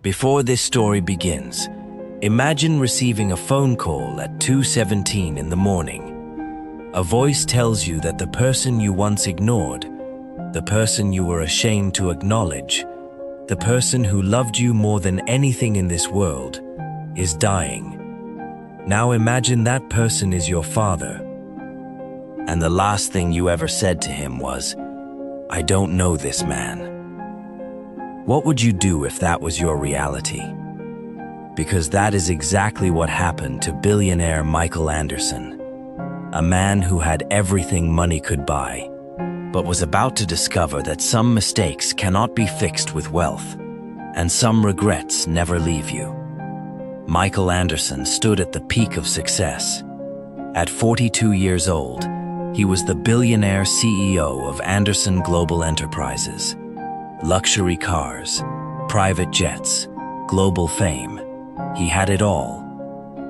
Before this story begins, imagine receiving a phone call at 2:17 in the morning. A voice tells you that the person you once ignored, the person you were ashamed to acknowledge, the person who loved you more than anything in this world, is dying. Now imagine that person is your father, and the last thing you ever said to him was, "I don't know this man." What would you do if that was your reality? Because that is exactly what happened to billionaire Michael Anderson, a man who had everything money could buy, but was about to discover that some mistakes cannot be fixed with wealth, and some regrets never leave you. Michael Anderson stood at the peak of success. At 42 years old, he was the billionaire CEO of Anderson Global Enterprises. Luxury cars, private jets, global fame. He had it all.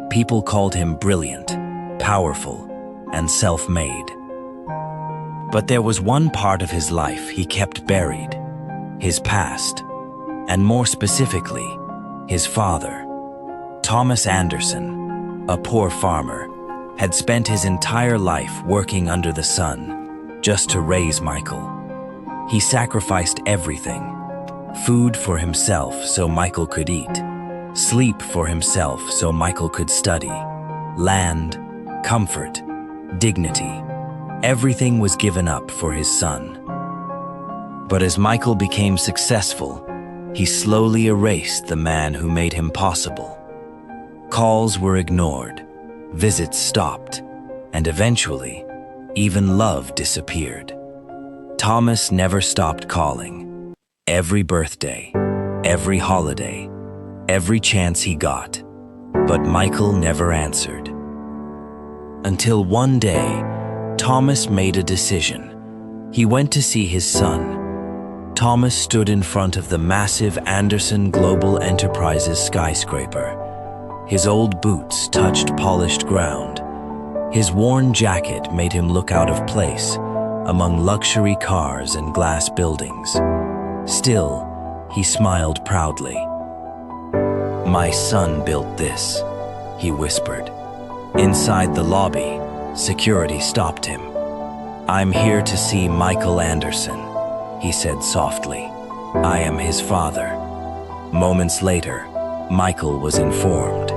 People called him brilliant, powerful, and self-made. But there was one part of his life he kept buried: his past, and more specifically, his father. Thomas Anderson, a poor farmer, had spent his entire life working under the sun just to raise Michael. He sacrificed everything: food for himself so Michael could eat, sleep for himself so Michael could study, land, comfort, dignity. Everything was given up for his son. But as Michael became successful, he slowly erased the man who made him possible. Calls were ignored, visits stopped, and eventually, even love disappeared. Thomas never stopped calling. Every birthday, every holiday, every chance he got. But Michael never answered. Until one day, Thomas made a decision. He went to see his son. Thomas stood in front of the massive Anderson Global Enterprises skyscraper. His old boots touched polished ground. His worn jacket made him look out of place among luxury cars and glass buildings. Still, he smiled proudly. "My son built this," he whispered. Inside the lobby, security stopped him. "I'm here to see Michael Anderson," he said softly. "I am his father." Moments later, Michael was informed,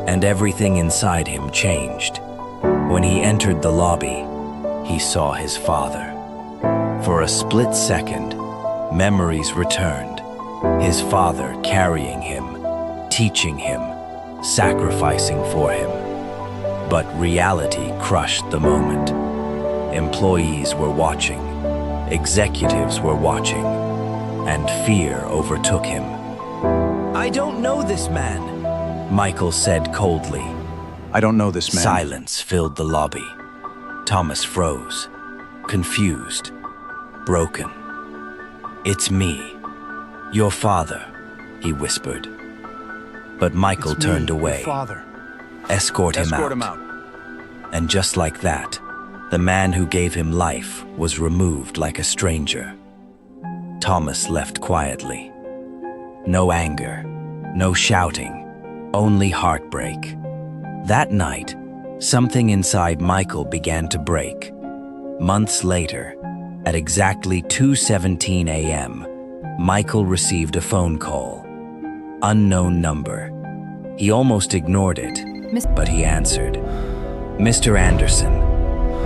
and everything inside him changed. When he entered the lobby, he saw his father. For a split second, memories returned. His father carrying him, teaching him, sacrificing for him. But reality crushed the moment. Employees were watching, executives were watching, and fear overtook him. "I don't know this man," Michael said coldly. "I don't know this man." Silence filled the lobby. Thomas froze, confused, broken. "It's me, your father," he whispered. But Michael "It's me, turned your away. father. Escort him Escort out. him out." And just like that, the man who gave him life was removed like a stranger. Thomas left quietly. No anger, no shouting, only heartbreak. That night, something inside Michael began to break. Months later, at exactly 2:17 a.m., Michael received a phone call. Unknown number. He almost ignored it, but he answered. "Mr. Anderson,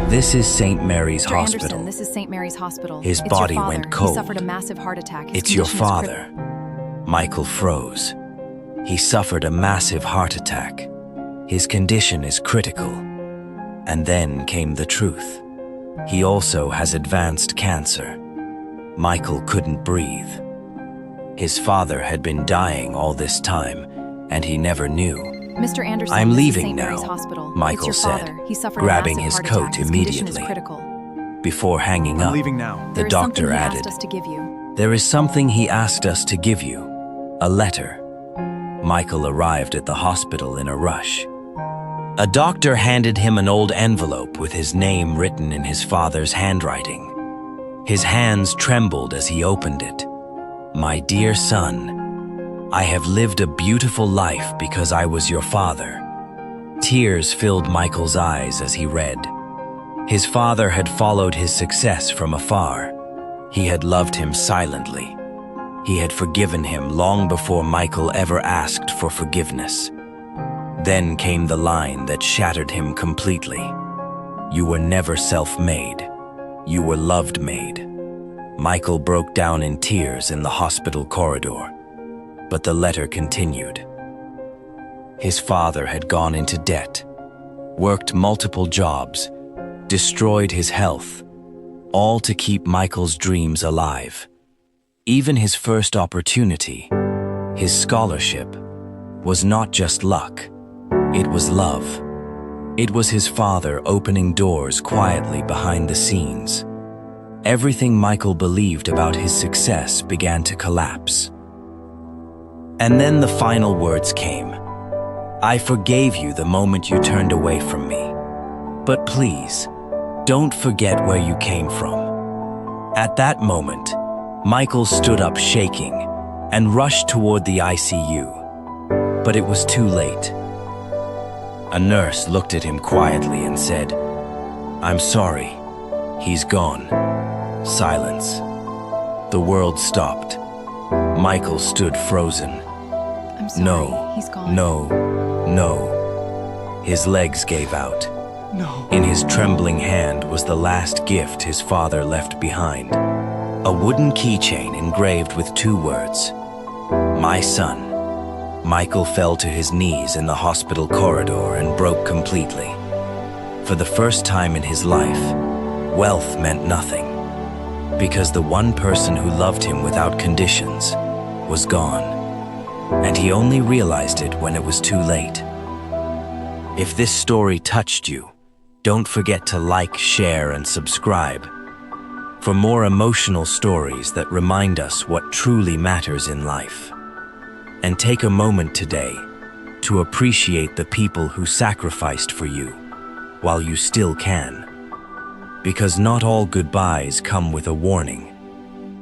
this is St. Mary's Mr. Hospital." Anderson, this is St. Mary's Hospital. His It's body your father. went cold. He suffered a massive heart attack. His "It's your condition is father." Michael froze. He suffered a massive heart attack. His condition is critical. And then came the truth. He also has advanced cancer. Michael couldn't breathe. His father had been dying all this time, and he never knew. Mr. Anderson, "I'm this is leaving St. Mary's now," Hospital. Michael It's your said, father. He suffered grabbing a his massive heart coat attack. His condition immediately. is critical. Before hanging "I'm up, leaving now." the There is something doctor he added, asked us to give you. "There is something he asked us to give you. A letter." Michael arrived at the hospital in a rush. A doctor handed him an old envelope with his name written in his father's handwriting. His hands trembled as he opened it. "My dear son," I have lived a beautiful life because I was your father." Tears filled Michael's eyes as he read. His father had followed his success from afar. He had loved him silently. He had forgiven him long before Michael ever asked for forgiveness. Then came the line that shattered him completely. "You were never self-made. You were loved-made." Michael broke down in tears in the hospital corridor, but the letter continued. His father had gone into debt, worked multiple jobs, destroyed his health, all to keep Michael's dreams alive. Even his first opportunity, his scholarship, was not just luck, it was love. It was his father opening doors quietly behind the scenes. Everything Michael believed about his success began to collapse. And then the final words came. "I forgave you the moment you turned away from me. But please, don't forget where you came from." At that moment, Michael stood up shaking and rushed toward the ICU. But it was too late. A nurse looked at him quietly and said, "I'm sorry, he's gone." Silence. The world stopped. Michael stood frozen. I'm sorry, No, he's gone. no. His legs gave out. No. In his trembling hand was the last gift his father left behind. A wooden keychain engraved with 2 words, "My son." Michael fell to his knees in the hospital corridor and broke completely. For the first time in his life, wealth meant nothing, because the one person who loved him without conditions was gone, and he only realized it when it was too late. If this story touched you, don't forget to like, share, and subscribe for more emotional stories that remind us what truly matters in life. And take a moment today to appreciate the people who sacrificed for you while you still can. Because not all goodbyes come with a warning.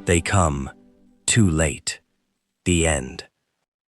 They come too late. The end.